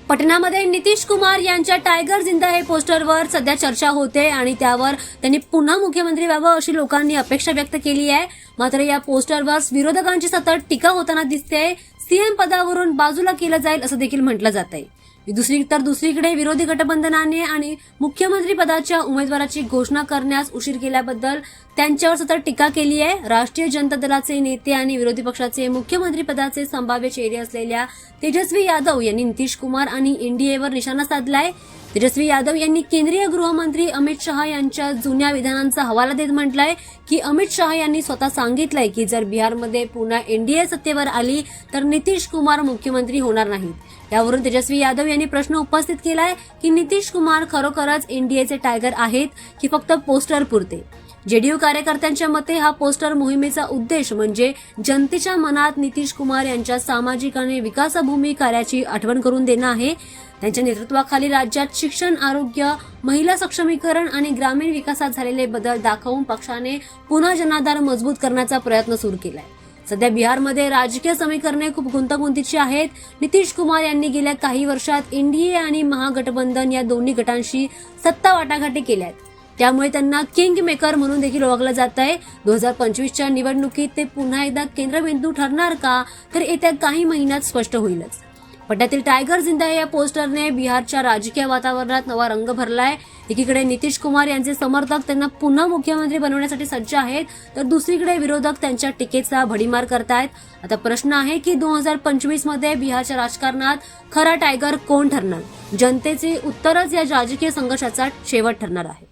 पटनामध्ये नितीश कुमार यांच्या टायगर जिंदा हे पोस्टरवर सध्या चर्चा होते आणि त्यावर त्यांनी पुन्हा मुख्यमंत्री व्हावं अशी लोकांनी अपेक्षा व्यक्त केली आहे। मात्र या पोस्टरवर विरोधकांची सतत टीका होताना दिसते। सीएम पदावरून बाजूला केलं जाईल असं देखील म्हटलं जात आहे। दुसरीकडे विरोधी गठबंधनाने आणि मुख्यमंत्री पदाच्या उमेदवाराची घोषणा करण्यास उशीर केल्याबद्दल त्यांच्यावर सतत टीका केली आहे। राष्ट्रीय जनता दलाचे नेते आणि विरोधी पक्षाचे मुख्यमंत्री पदाचे संभाव्य चेहरे असलेल्या तेजस्वी यादव यांनी नितीश कुमार आणि एनडीएवर निशाणा साधलाय। तेजस्वी यादव यांनी केंद्रीय गृहमंत्री अमित शहा यांच्या जुन्या विधानांचा हवाला देत म्हटलंय की अमित शहा यांनी स्वतः सांगितलंय की जर बिहारमध्ये पुन्हा एनडीए सत्तेवर आली तर नितीश कुमार मुख्यमंत्री होणार नाहीत। यावरून तेजस्वी यादव यांनी प्रश्न उपस्थित केलाय की नितीश कुमार खरोखरच एनडीएचे टायगर आहेत की फक्त पोस्टर पुरते। जेडीयू कार्यकर्त्यांच्या मते हा पोस्टर मोहिमेचा उद्देश म्हणजे जनतेच्या मनात नितीश कुमार यांच्या सामाजिक आणि विकासभूमी कार्याची आठवण करून देणं आहे। त्यांच्या नेतृत्वाखाली राज्यात शिक्षण, आरोग्य, महिला सक्षमीकरण आणि ग्रामीण विकासात झालेले बदल दाखवून पक्षाने पुन्हा जनाधार मजबूत करण्याचा प्रयत्न सुरू केलाय। सध्या बिहारमध्ये राजकीय समीकरणे खूप गुंतागुंतीची आहेत। नितीश कुमार यांनी गेल्या काही वर्षात एनडीए आणि महागठबंधन या दोन्ही गटांशी सत्ता वाटाघाटी केल्या आहेत। त्यामुळे त्यांना किंग मेकर म्हणून देखील ओळखलं जात आहे। 2025च्या निवडणुकीत ते पुन्हा एकदा केंद्रबिंदू ठरणार का तर येत्या काही महिन्यात स्पष्ट होईलच। पट्ट्यातील टायगर जिंदा या पोस्टरने बिहारच्या राजकीय वातावरणात नवा रंग भरलाय। एकीकडे नितीश कुमार यांचे समर्थक त्यांना पुन्हा मुख्यमंत्री बनवण्यासाठी सज्ज आहेत तर दुसरीकडे विरोधक त्यांच्या टीकेचा भडीमार करतायत। आता प्रश्न आहे की 2025 मध्ये बिहारच्या राजकारणात खरा टायगर कोण ठरणार? जनतेचे उत्तरच या राजकीय संघर्षाचा शेवट ठरणार आहे।